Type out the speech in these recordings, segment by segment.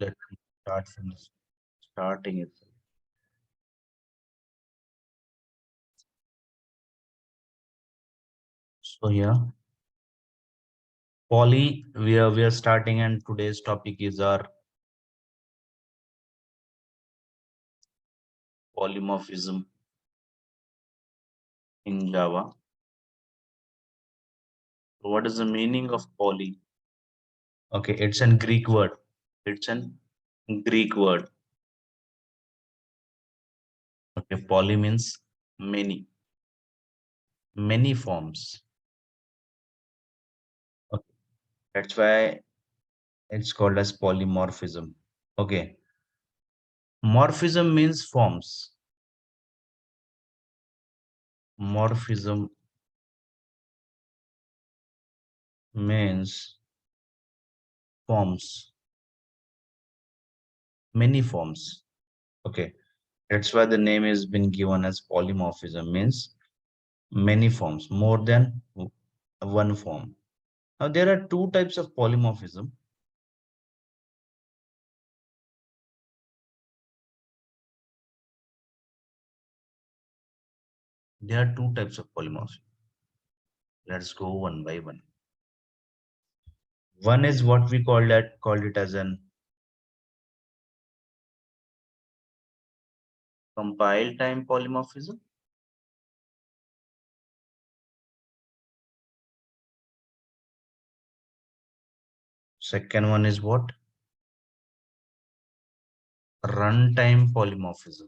Let me start from the starting itself. So yeah, poly we are starting, and today's topic is our polymorphism in Java. So what is the meaning of poly? Okay, it's an Greek word. It's an Greek word. Okay, poly means many, many forms. Okay, that's why it's called as polymorphism. Okay, morphism means forms. Morphism means forms, many forms. Okay, that's why the name has been given as polymorphism, means many forms, more than one form. Now there are two types of polymorphism. There are two types of polymorphism. Let's go one by one. One is what we called it as an compile time polymorphism. Second one is what? Runtime polymorphism.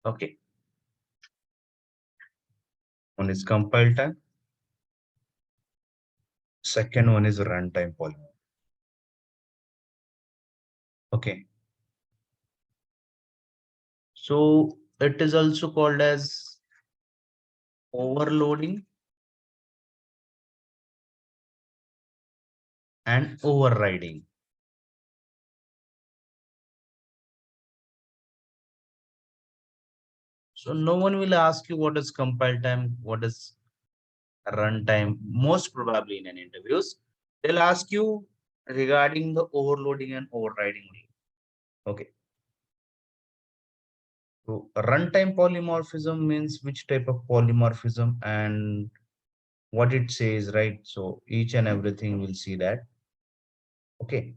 Okay. One is compile time. Second one is runtime polymorphism. Okay. So it is also called as overloading and overriding. So no one will ask you what is compile time, what is runtime. Most probably in an interviews, they'll ask you regarding the overloading and overriding. Okay. So runtime polymorphism means which type of polymorphism and what it says, right? So each and everything we'll see that. Okay.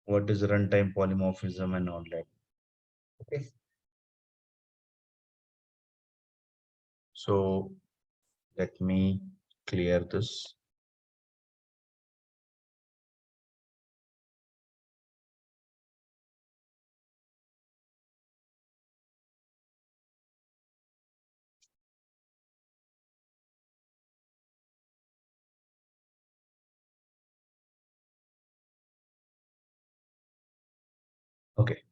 What is runtime polymorphism and all that. Okay. So let me clear this. Okay.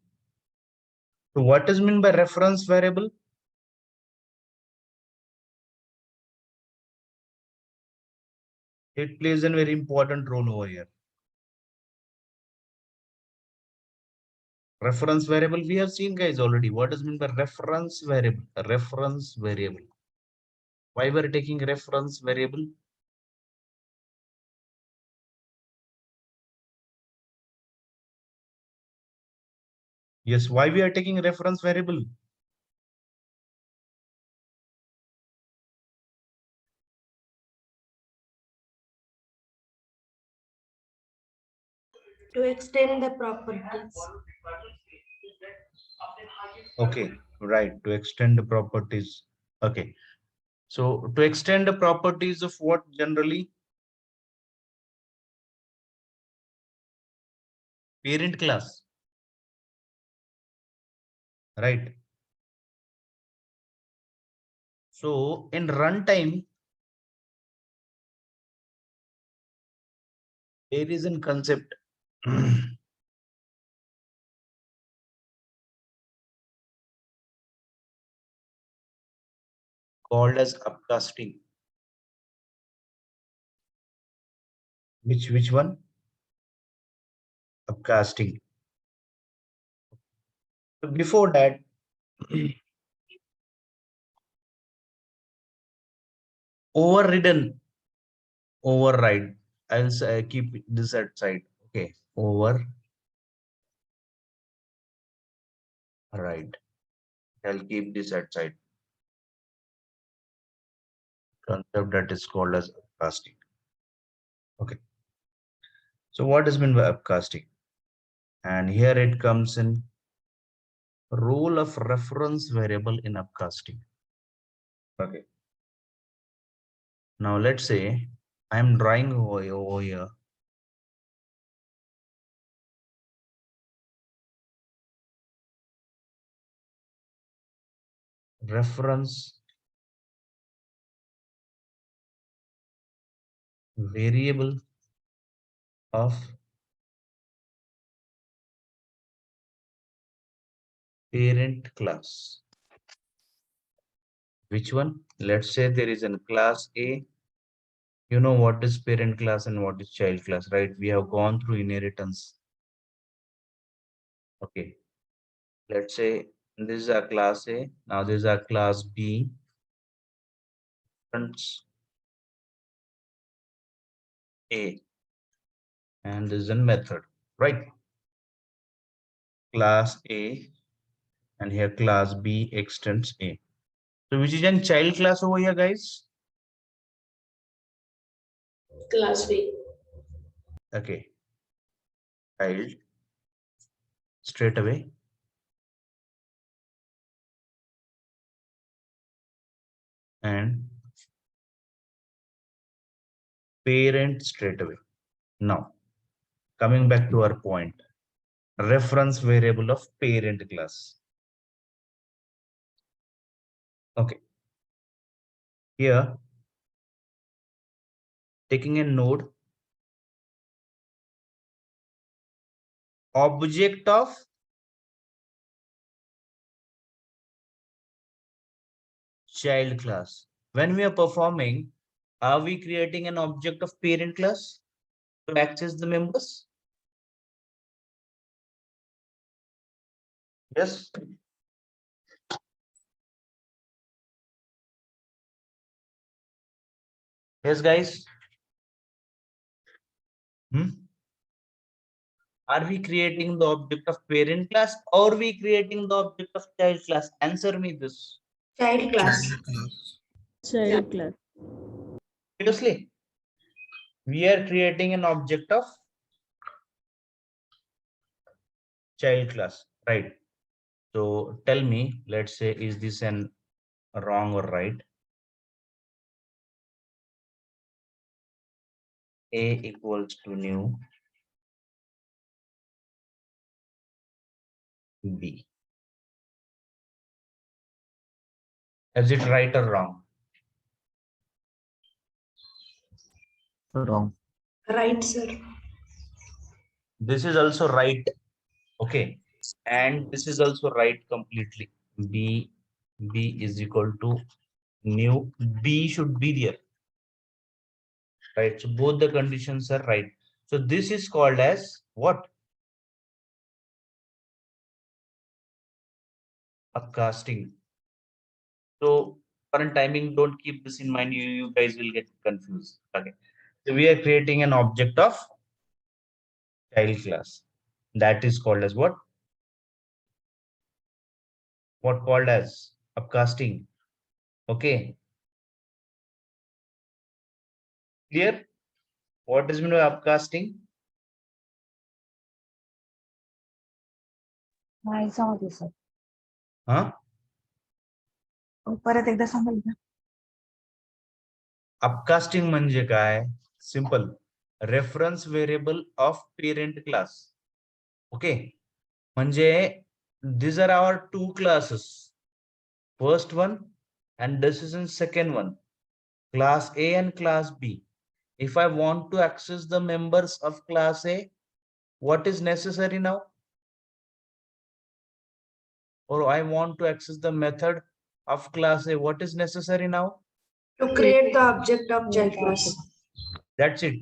So what is meant by reference variable? It plays a very important role over here. Reference variable we have seen, guys, already. What does mean by reference variable? Reference variable. Why we're taking reference variable? Yes, why we are taking reference variable? To extend the properties. Okay, right. To extend the properties. Okay. So to extend the properties of what generally? Parent class. Right. So in runtime, there is a concept called as upcasting. Which one? Upcasting. So before that, overridden override. I'll say, keep this at side. Okay, override. I'll keep this at side. Concept that is called as upcasting. Okay. So what is meant by upcasting? And here it comes in role of reference variable in upcasting. Okay. Now let's say I'm drawing over here reference variable of parent class. Which one? Let's say there is a class A. You know what is parent class and what is child class, right? We have gone through inheritance. Okay. Let's say this is a class A. Now this is a class B. Friends A. And this is a method, right? Class A and here class B extends A. So which is a child class over here, guys? Class B. Okay. Child straight away. And parent straight away. Now, coming back to our point, reference variable of parent class. Okay. Here, taking a node, object of child class. When we are performing, are we creating an object of parent class to access the members? Yes. Yes, guys. Are we creating the object of parent class or are we creating the object of child class? Answer me this. Child class. Child class. Seriously, we are creating an object of child class, right? So tell me, let's say, is this an wrong or right? A equals to new B. Is it right or wrong? Wrong. Right, sir. This is also right. Okay. And this is also right completely. B is equal to new. B should be there. Right. So both the conditions are right. So this is called as what? Upcasting. So current timing, don't keep this in mind. You guys will get confused. Okay. So we are creating an object of child class. That is called as what? What called as upcasting. Okay. Clear? What is meant by upcasting? नाही समजलं sir. Huh? परत एकदा सांगाल का? अपकास्टिंग म्हणजे काय? Simple. Reference variable of parent class. Okay. म्हणजे these are our two classes. First one and this is in second one. Class A and class B. If I want to access the members of class A, what is necessary now? Or I want to access the method of class A, what is necessary now? To create the object of child class. That's it.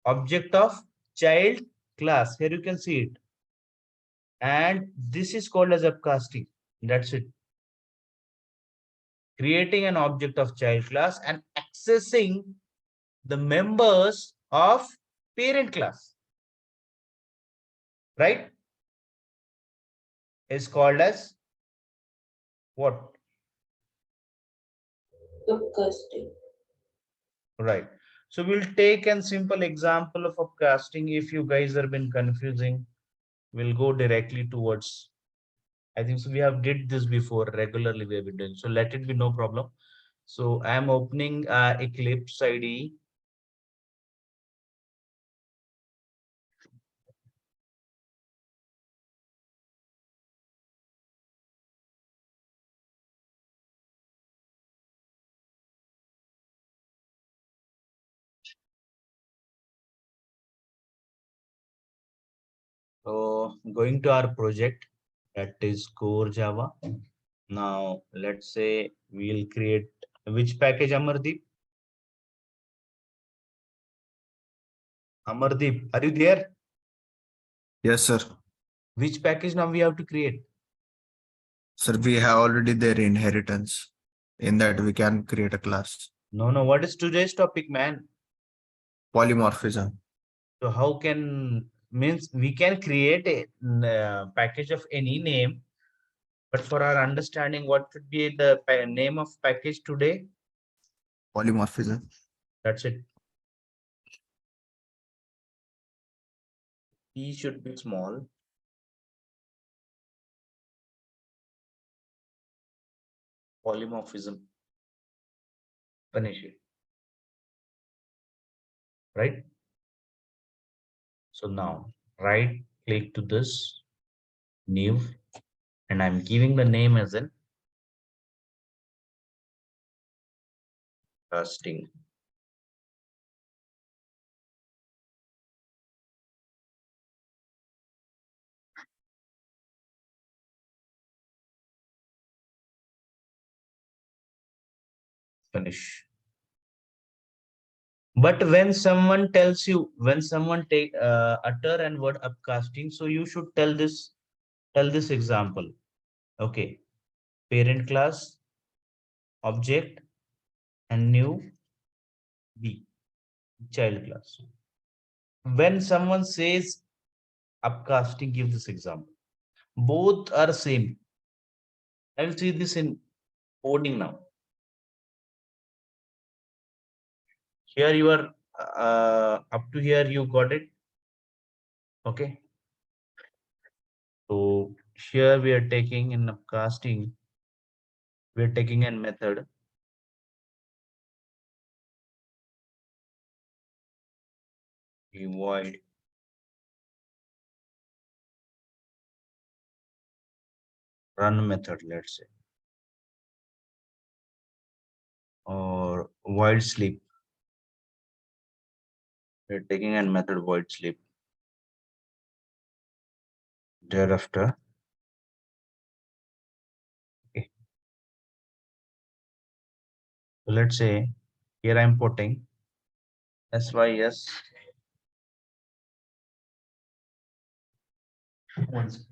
Object of child class. Here you can see it. And this is called as upcasting. That's it. Creating an object of child class and accessing the members of parent class, right, is called as what? Upcasting. Right. So we'll take a simple example of upcasting. If you guys have been confusing, we'll go directly towards. I think so. We have did this before regularly. We have been doing so. Let it be no problem. So I am opening Eclipse IDE. So going to our project, that is core Java. Now let's say we'll create which package, Amardeep? Amardeep, are you there? Yes, sir. Which package now we have to create? Sir, we have already their inheritance. In that, we can create a class. No. What is today's topic, man? Polymorphism. So how can means we can create a package of any name, but for our understanding, what should be the name of package today? Polymorphism. That's it. E should be small. Polymorphism. Finish it. Right? So now right click to this new, and I'm giving the name as an casting. Finish. But when someone tells you, when someone take utter and word upcasting, so you should tell this example. Okay, parent class, object, and new B, child class. When someone says upcasting, give this example. Both are same. I will see this in coding now. Here you are up to here, you got it. Okay. So here we are taking in upcasting, we are taking a method void run method, let's say, or void sleep. We're taking a method void sleep. Thereafter, okay. So let's say here I'm putting sys once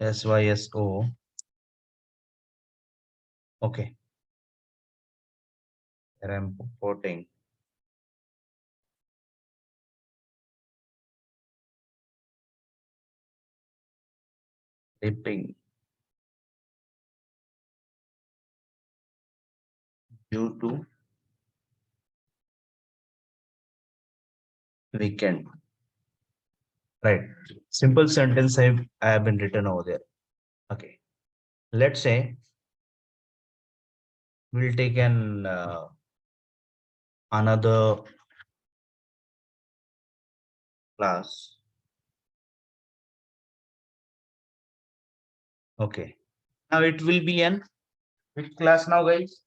syso. Okay, here I'm putting sleeping due to weekend. Right. Simple sentence I have been written over there. Okay. Let's say we'll take an another class. Okay. Now it will be an which class now, guys?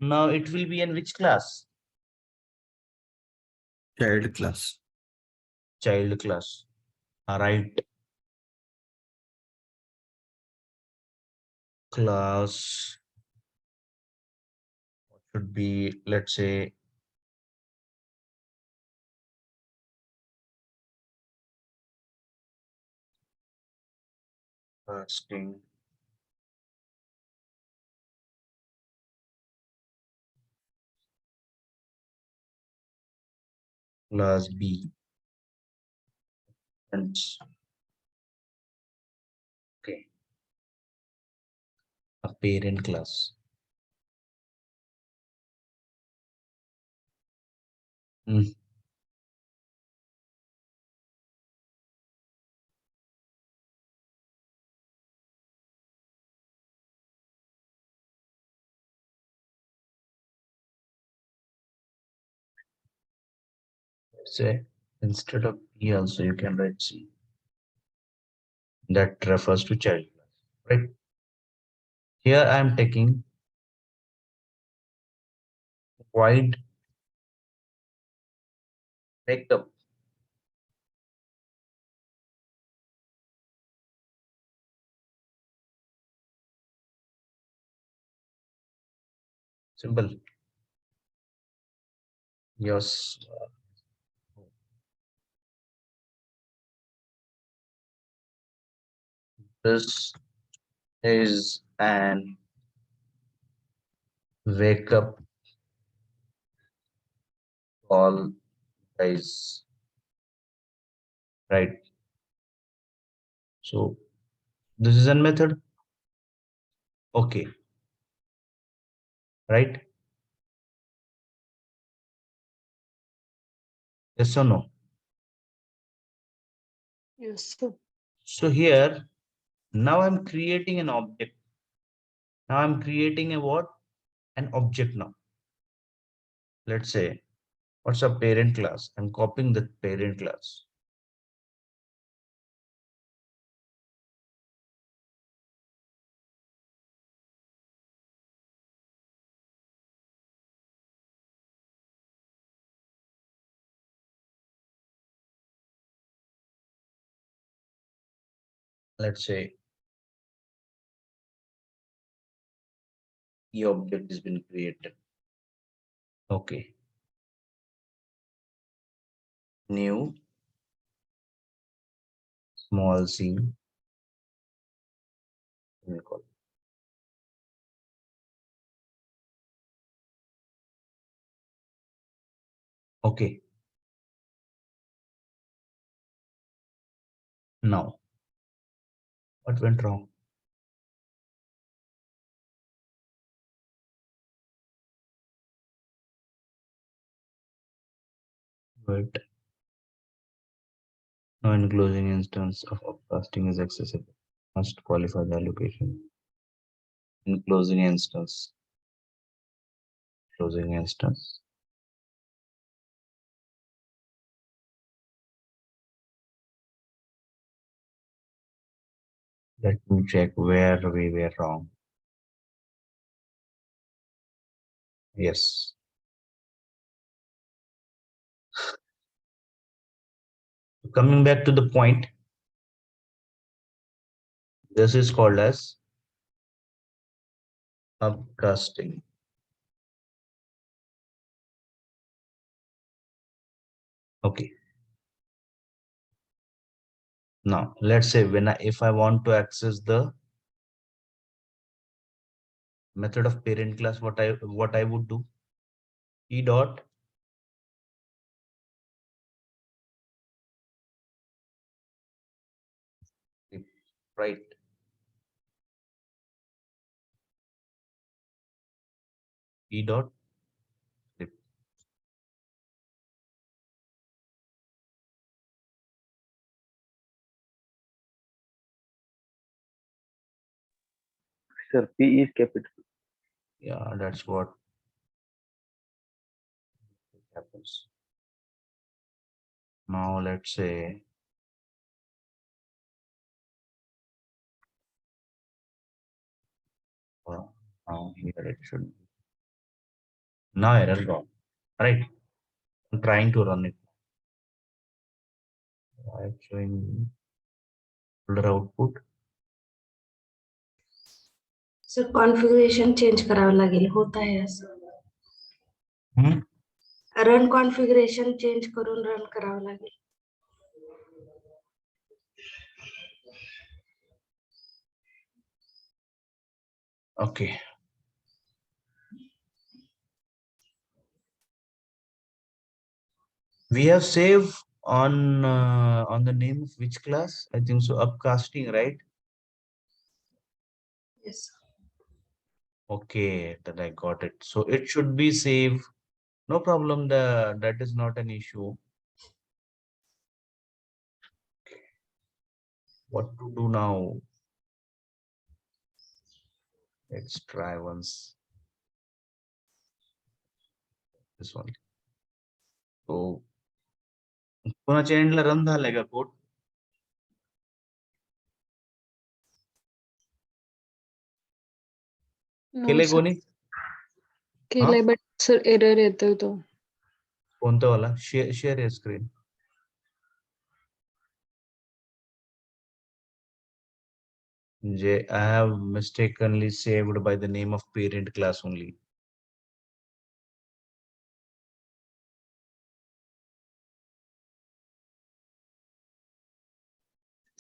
Now it will be in which class? Child class. Child class. All right. Class should be, let's say, casting class B. Friends. Okay, a parent class. Hmm. Let's say instead of B also you can write C. That refers to child class, right? Here I am taking wide breakup. Simple. Yes. This is an wake up call, guys. Right. So this is a method. Okay. Right. Yes or no? Yes, sir. So here now I'm creating an object. Now I'm creating a what? An object now. Let's say what's a parent class? I'm copying the parent class. Let's say the object has been created. Okay. New small c. We'll call it. Okay. Now what went wrong? But no enclosing instance of upcasting is accessible. Must qualify the allocation. Enclosing instance. Closing instance. Let me check where we were wrong. Yes. Coming back to the point, this is called as upcasting. Okay. Now let's say if I want to access the method of parent class, what I would do, e dot right, e dot flip. Sir, P is capital. Yeah, that's what happens. Now let's say now here it should be. Now error gone. Right. I'm trying to run it. I'm showing folder output. Sir configuration change करावं लागेल होत आहे असं Hmm? Run configuration change करून run करावं लागेल Okay. We have saved on the name of which class? I think so. Upcasting, right? Yes. Okay, then I got it. So it should be saved. No problem. That is not an issue. What to do now? Let's try once this one. So कोणाच्या एंडला run झालाय का code? No केले sir कोणी? केलंय but sir error येतोय तो. कोणता वाला? Share your screen. म्हणजे I have mistakenly saved by the name of parent class only.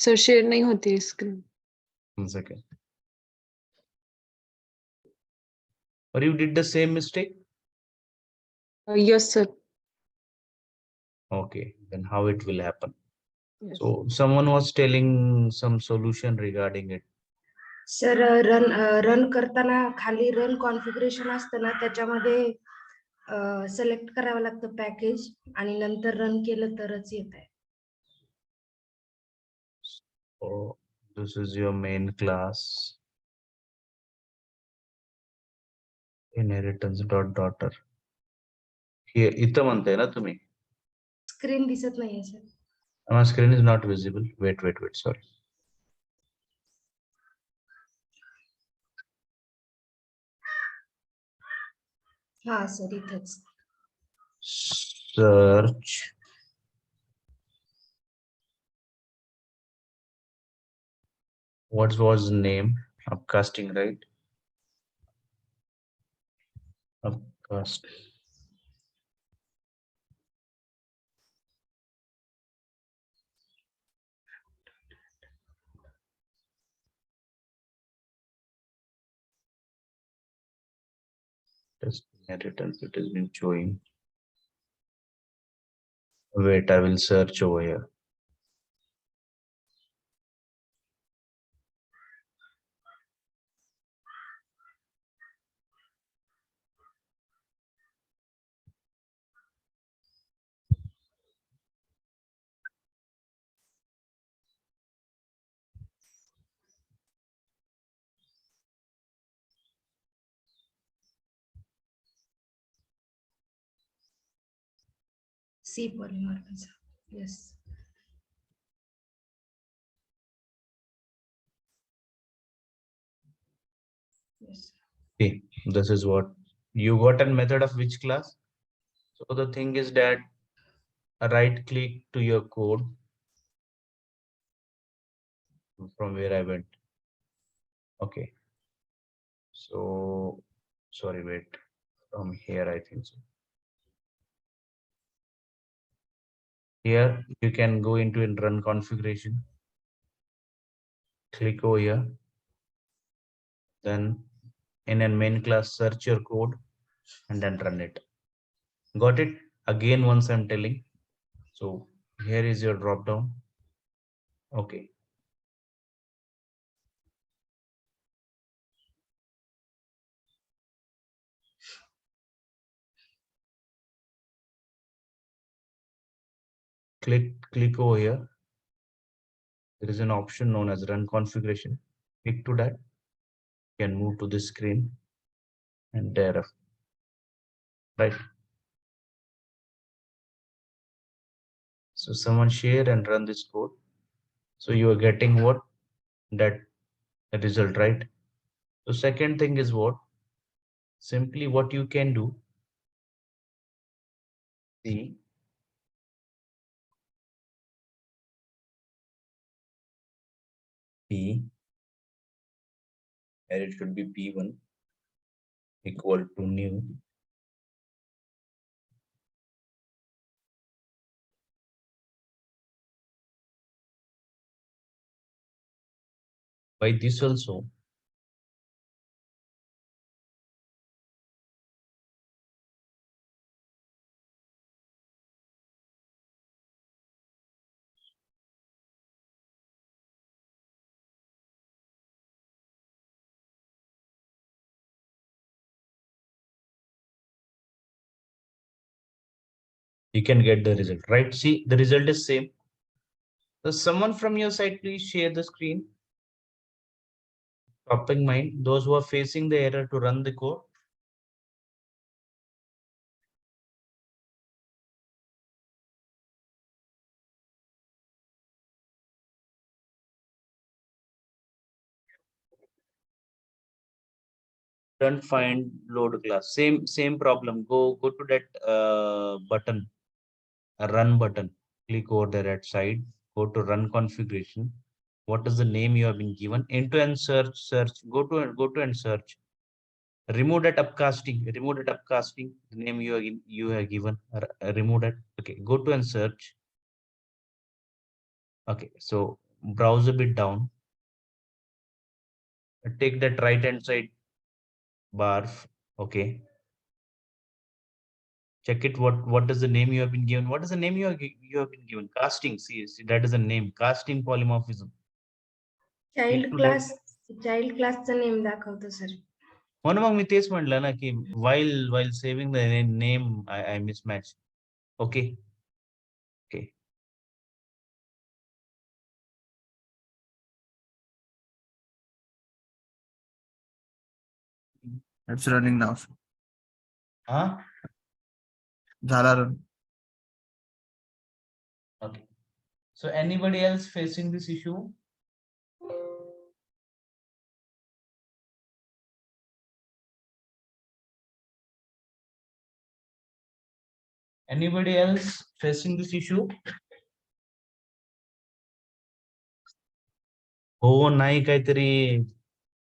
Sir share नाही होती screen. One second. Or you did the same mistake? Yes sir. Okay, then how it will happen? Yes. So someone was telling some solution regarding it. Sir run करताना खाली run configuration असतं ना, त्याच्यामध्ये select करावं लागतं package आणि नंतर run केलं तरच येत आहे. So this is your main class. Inheritance dot daughter. Here इथं म्हणताय ना तुम्ही? स्क्रीन दिसत नाहीये sir. My screen is not visible. Wait, sorry. हा सर इथंच. Search. What was the name? Upcasting, right? Upcast. Test inheritance. It has been showing. Wait, I will search over here. See polymorphism. Yes. Yes. See, this is what you got a method of which class? So the thing is that right click to your code from where I went. Okay. So sorry, wait. From here, I think so. Here you can go into in run configuration. Click over here. Then in a main class, search your code and then run it. Got it? Again, once I'm telling. So here is your drop down. Okay. Click over here. There is an option known as run configuration. Click to that. You can move to this screen and there, right? So someone share and run this code. So you are getting what? That result, right? So second thing is what? Simply what you can do. See, P, and it should be P1 equal to new. By this also, You can get the result, right? See, the result is same. So someone from your side, please share the screen. Stopping mind, those who are facing the error to run the code. Don't find load class. Same problem. Go to that button, a run button. Click over there at side. Go to run configuration. What is the name you have been given? End-to-end search. Go to and search. Remove that upcasting. Remove that upcasting. The name you have given. Remove that. Okay. Go to and search. Okay. So browse a bit down. Take that right hand side bar. Okay. Check it. What is the name you have been given? What is the name you have been given? Casting. See, that is a name. Casting polymorphism. Child Click to that. क्लासचं name दाखवतो sir. हो ना, मग मी तेच म्हटलं ना की while saving the name I mismatch. Okay. Okay. It's running now. Huh? झाला run. Okay. So anybody else facing this issue? Anybody else facing this issue? Oh, नाही काहीतरी.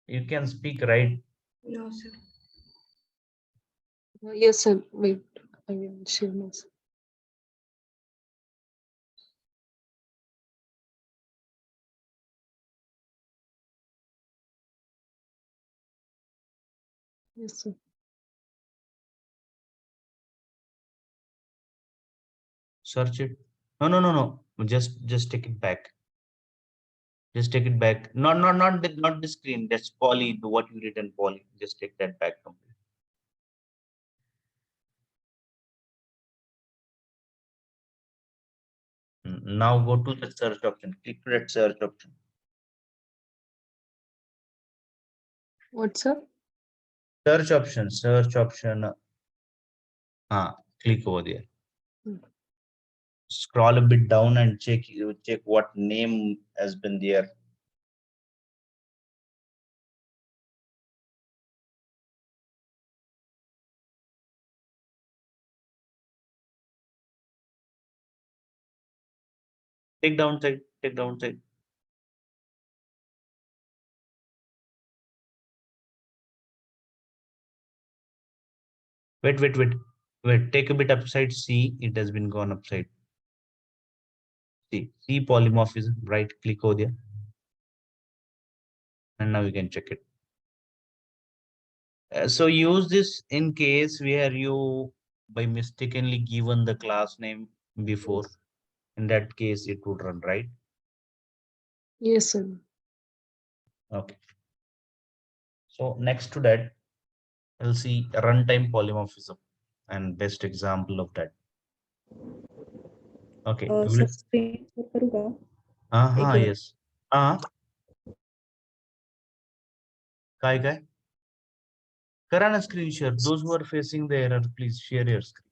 You can speak, right? No, sir. Yes, sir. Wait, I will share my screen. Yes, sir. Search it. No. Just take it back. Just take it back. Not the screen. That's poly. What you written poly. Just take that back completely. Now go to the search option. Click to that search option. What, sir? Search option. Search option. Click over there. Hmm. Scroll a bit down and check what name has been there. Take downside. Take downside. Wait. Take a bit upside. See, it has been gone upside. See polymorphism. Right click over there. And now you can check it. So use this in case where you by mistakenly given the class name before. Yes. In that case, it would run, right? Yes, sir. Okay. So next to that, we'll see runtime polymorphism and best example of that. Okay. Sir screen करू का? एक minute. Yes. काय? करा ना screen share. Those who are facing the error, please share your screen.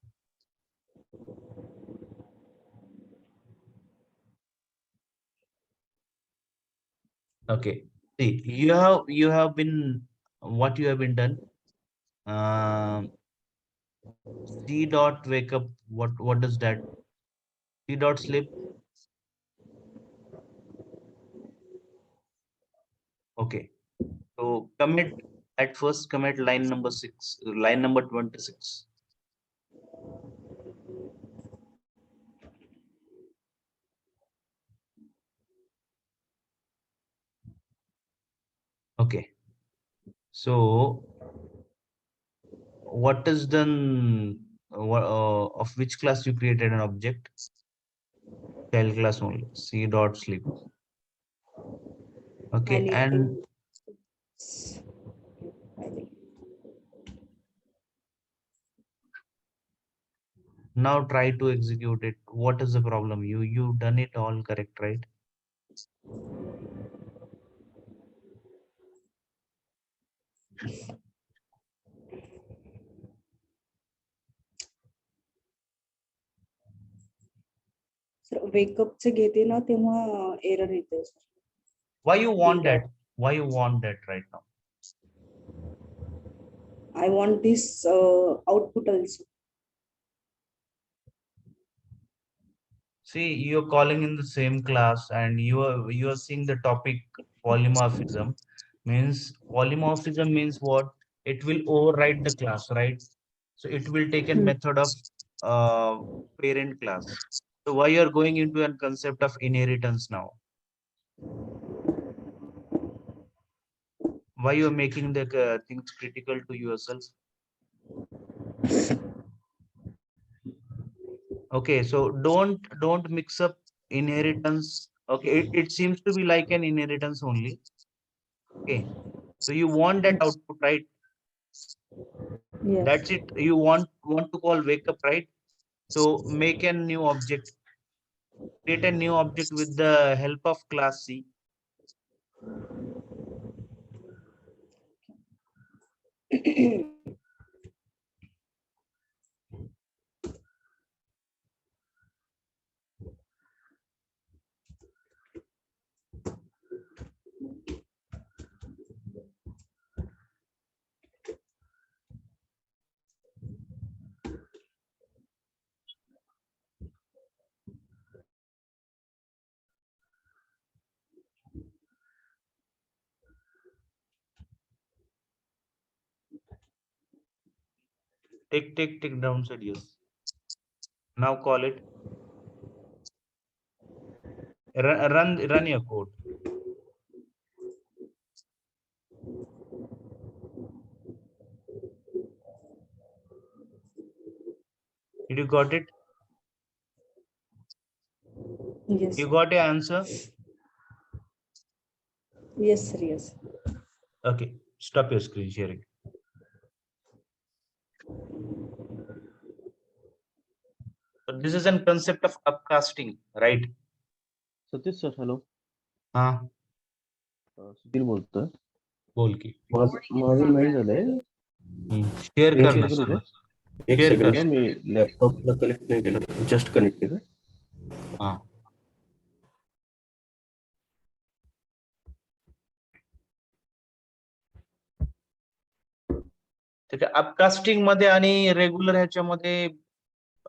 Okay. See, you have been what you have been done. C dot wake up. What is that? C dot sleep. Okay. So commit at first commit line number 6, line number 26. Okay. So what is done? Of which class you created an object? Child class only. C dot sleep. Okay. And Now try to execute it. What is the problem? You done it all correct, right? Sir वेकअपचे घेते ना तेव्हा error येते sir. Why you want that? Why you want that right now? I want this output also. See, you're calling in the same class and you are seeing the topic polymorphism. Polymorphism means what? It will override the class, right? So it will take a method of uh, parent class. So why you're going into a concept of inheritance now? Why you're making the things critical to yourself? Okay, so don't mix up inheritance. Okay, it seems to be like an inheritance only. Okay, so you want that output, right? Yes. That's it. You want to call wake up, right? So make a new object. Create a new object with the help of class C. Take downside, yes. Now call it. Run your code. Did you got it? Yes. You got the answer? Yes, sir. Yes. Okay, stop your screen sharing. So this is a concept of upcasting, right? Satish sir hello हाँ सुधीर बोलतोय. बोल की. माझं नाही झालंय. Share कर ना. करू दे. एक शेअर सेकंड कर. मी लॅपटॉपला कनेक्ट नाही केलं, जस्ट कनेक्ट केलं. हाँ त्याच्या अपकास्टिंग मध्ये आणि रेग्युलर ह्याच्यामध्ये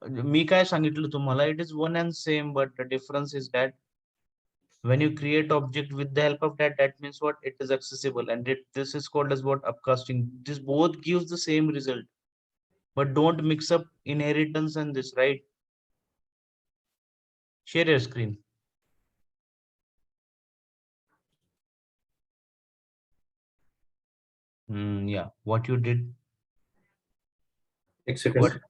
मी काय सांगितलं तुम्हाला, it is one and same but difference is that when you create object with the help of that means what, it is accessible, and this is called as what, upcasting. This both gives the same result, but don't mix up inheritance and this, right? Share your screen. Yeah, what you did. एक second. What?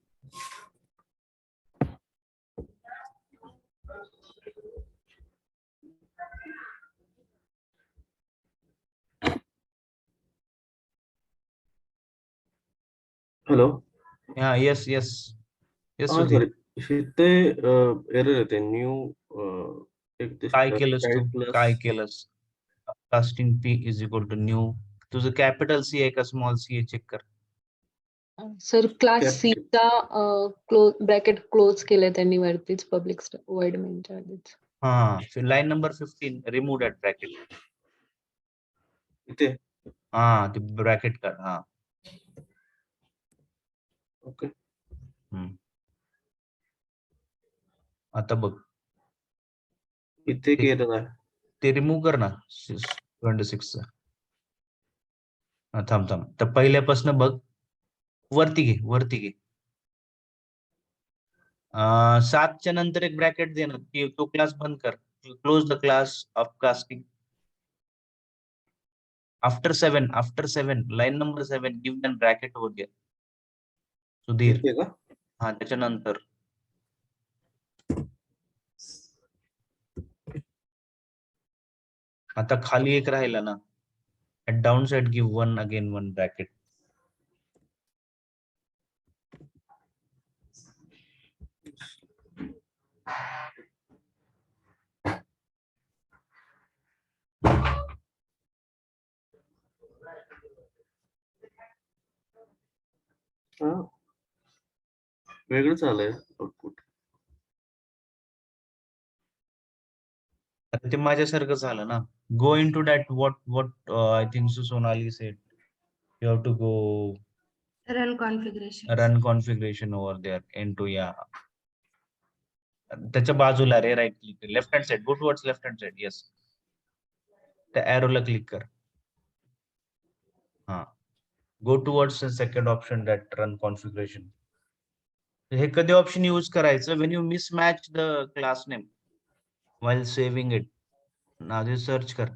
Hello. Yeah, yes हा Sudhir. Sir इथे error येते new एक ते काय केलंस तू? Plus काय केलंस? Upcasting p is equal to new. तुझं कॅपिटल सी आहे का स्मॉल सी आहे, चेक कर. सर क्लास Cap- सी चा क्लोज ब्रॅकेट क्लोज केलंय त्यांनी वरतीच पब्लिक वाईड मेनच्या आधीच. हा line number 15 remove that bracket. इथे हा ते ब्रॅकेट कर. हा ओके. आता बघ इथे एक एरर आहे. ते रिमूव्ह कर ना 26 चा. थांब तर पहिल्यापासून बघ, वरती घे. 7च्या नंतर एक ब्रॅकेट दे ना, की तो क्लास बंद कर. Close the class of casting. After 7 line number 7 give than bracket over here. Sudhir. इथे का? हा त्याच्यानंतर आता खाली एक राहिला ना, at downside give one bracket. हा वेगळंच आलंय आउटपुट. ते माझ्यासारखं झालं ना. Go into that what I think so Sonali said. You have to go run configuration. run configuration over there into त्याच्या बाजूला रे right click left hand side go towards left hand side yes त्या arrow ला क्लिक कर. हा go towards the second option that run configuration. हे कधी ऑप्शन यूज करायचं when you mismatch the class name while saving it. Now this search कर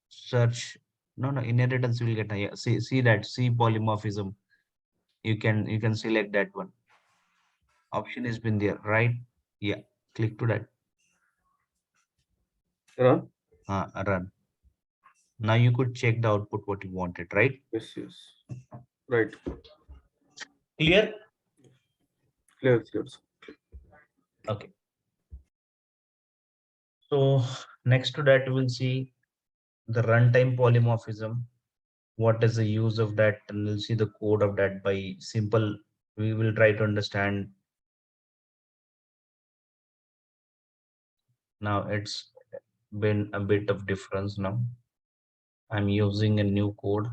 search no inheritance will get higher. See that see polymorphism. You can select that one. Option has been there, right? Yeah, click to that. Run. Run. Now you could check the output what you wanted, right? Yes, yes. Right. Clear? Clear, clear. Okay. So next to that, we'll see the runtime polymorphism. What is the use of that? And we'll see the code of that by simple. We will try to understand. Now it's been a bit of difference now. I'm using a new code.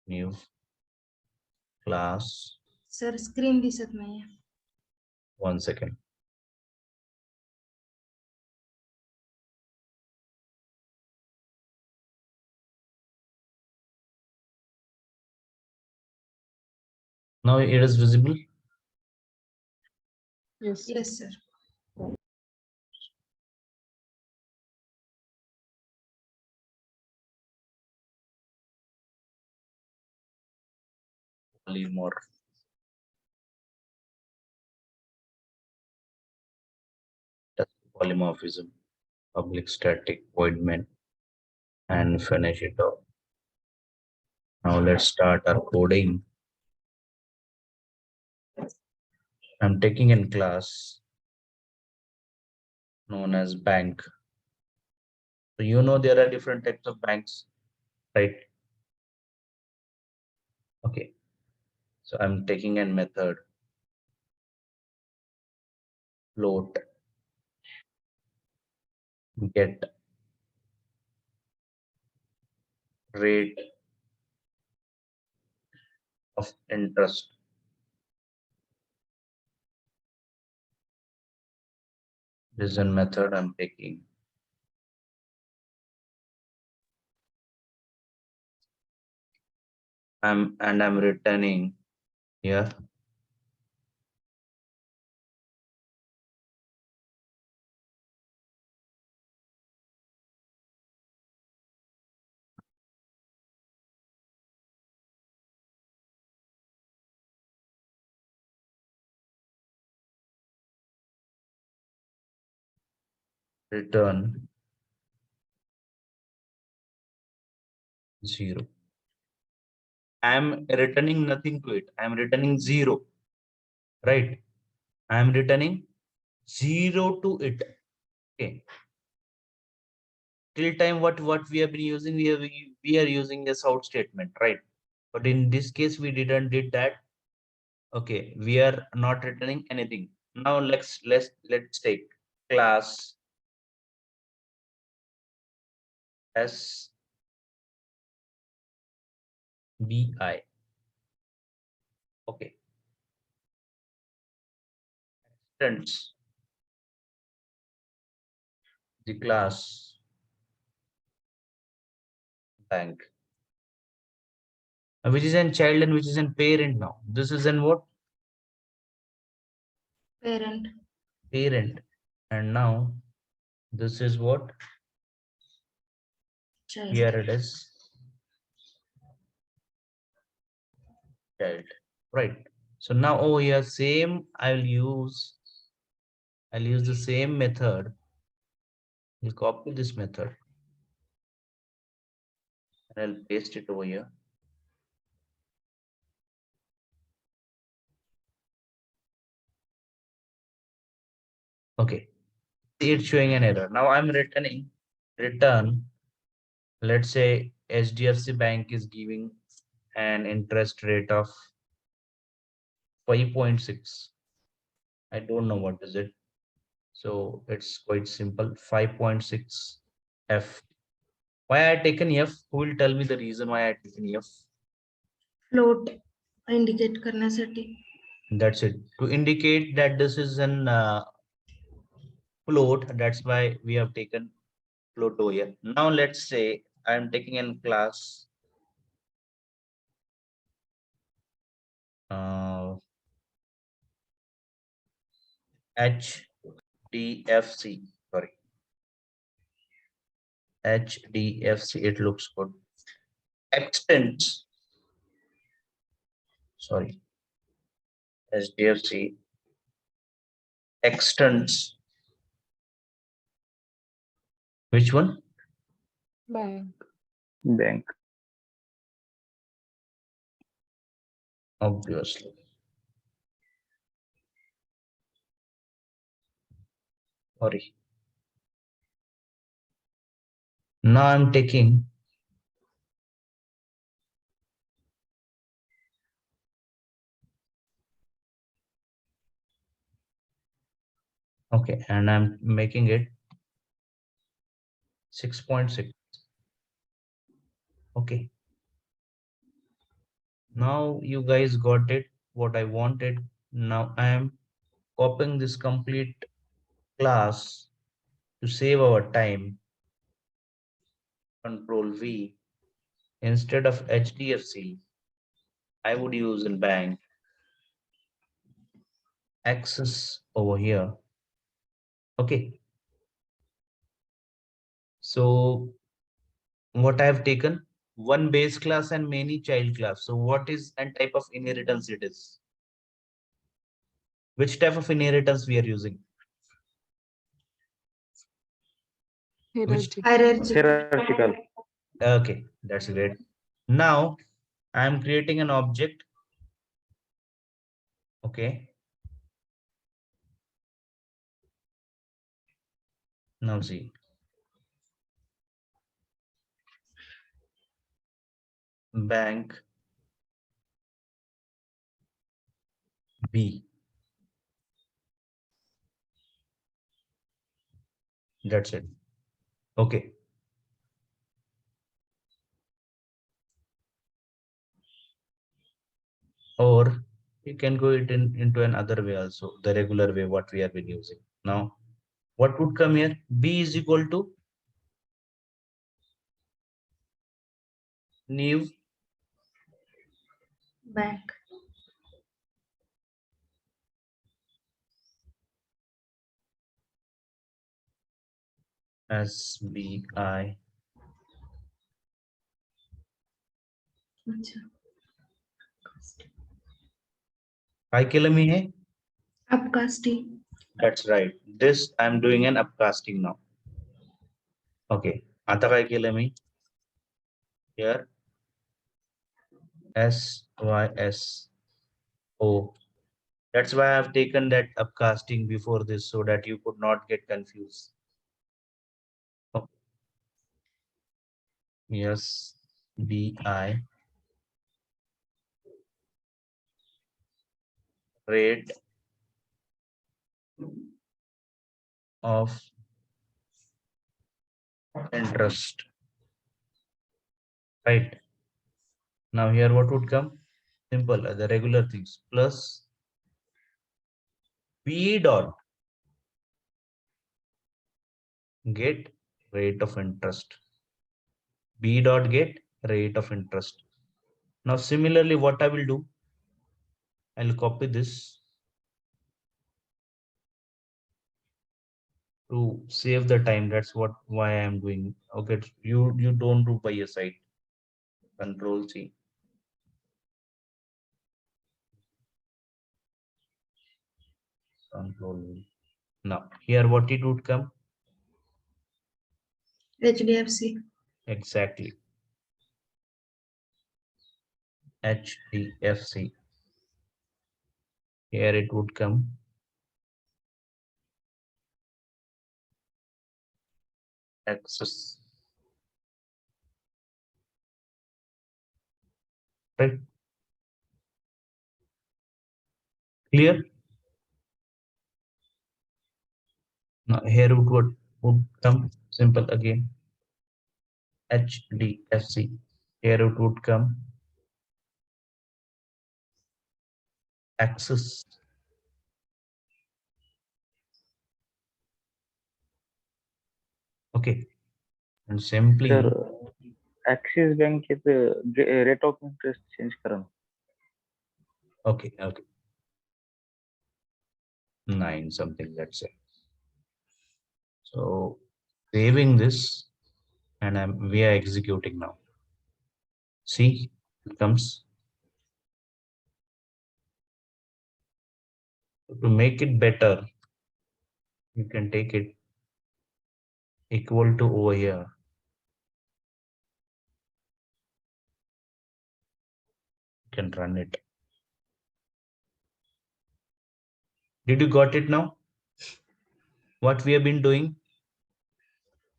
New class. Sir screen दिसत नाहीये. 1 second. Now it is visible. Yes. Yes sir. Polymorph. Polymorphism, public static void main, and finish it off. Now let's start our coding. I'm taking in class known as bank. So you know there are different types of banks, right? Okay. So I'm taking a method float get rate of interest. This is a method I'm taking. I'm returning here return 0. I'm returning nothing to it. I'm returning 0, right? I'm returning 0 to it. Okay. Till time what we have been using, we are using this out statement, right? But in this case we didn't did that. Okay, we are not returning anything. Now let's take class SBI. Okay, extends the class bank, which is in child and which is in parent. Now this is in what? Parent. Parent. And now this is what? Child. Here it is child, right? So now over here same I'll use the same method. We'll copy this method and I'll paste it over here. Okay, see it's showing an error. Now I'm returning return Let's say HDFC Bank is giving an interest rate of 5.6. I don't know what is it. So it's quite simple. 5.6 F. Why I taken F? Who will tell me the reason why I taken F? Float indicate करण्यासाठी. That's it. To indicate that this is an float, that's why we have taken float over here. Now let's say I'm taking in class HDFC. Sorry, HDFC. It looks good. Extends. Sorry, HDFC extends. Which one? Bank. Bank. Obviously. Sorry. Now I'm taking okay, and I'm making it 6.6. Okay. Now you guys got it what I wanted. Now I am copying this complete class to save our time. Control V. Instead of HDFC, I would use in bank. Access over here. Okay. So what I have taken, one base class and many child class. So what is and type of inheritance it is? Which type of inheritance we are using? Hierarchy. Hierarchical. Okay, that's great. Now I am creating an object. Okay. Now see. Bank B. That's it. Okay. Or you can go it into another way also, the regular way what we have been using. Now, what would come here? B is equal to new bank. SBI. अच्छा. काय केलं मी हे? Upcasting. That's right. This I'm doing an upcasting now. Okay. आता काय केलं मी? Here SYSO. That's why I've taken that upcasting before this so that you could not get confused. Okay. Yes, BI rate of interest. Right. Now here what would come? Simple, the regular things plus P dot get rate of interest. B dot get rate of interest. Now similarly, what I will do, I'll copy this to save the time. That's why I am doing. Okay, you don't do by your side. Control C. Control V. Now here what it would come? HDFC. Exactly. HDFC. Here it would come access. right? Clear? Now here would come simple again. HDFC. Here it would come access. Okay, and simply sir axis बँकेचं rate of interest change करा ना. okay, 9 something, let's say. So saving this, and we are executing now. See, it comes. To make it better, you can take it equal to over here. You can run it. Did you got it now? What we have been doing?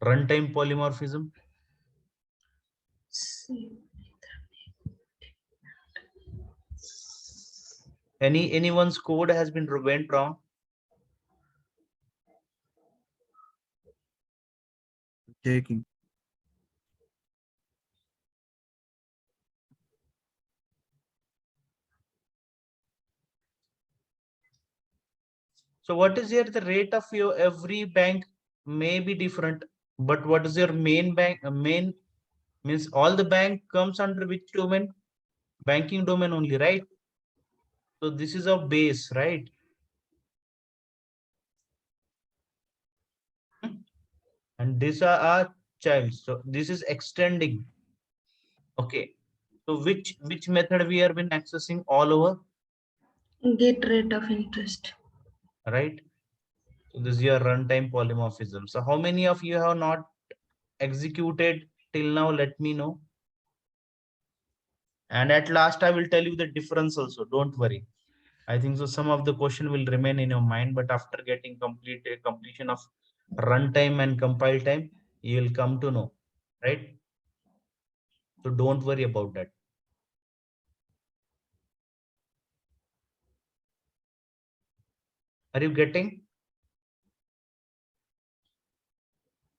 Runtime polymorphism. Anyone's code has been went wrong? Taking. So what is here the rate of your every bank may be different, but what is your main bank? Main means all the bank comes under which domain? Banking domain only, right? So this is our base, right? And these are our child. So this is extending. Okay. So which method we have been accessing all over, Get rate of interest. right? So this is your runtime polymorphism. So how many of you have not executed till now? Let me know. And at last, I will tell you the difference also. Don't worry. I think so. Some of the question will remain in your mind, but after getting completion of runtime and compile time, you will come to know, right? So don't worry about that. Are you getting?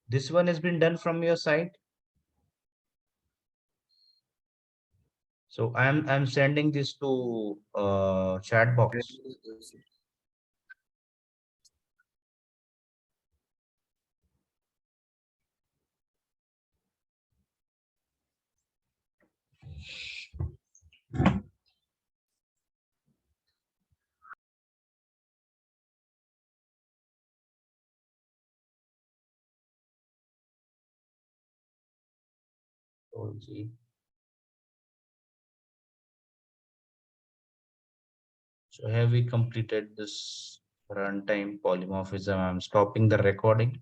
This one has been done from your side. So I'm sending this to chat box. So have we completed this runtime polymorphism? I'm stopping the recording.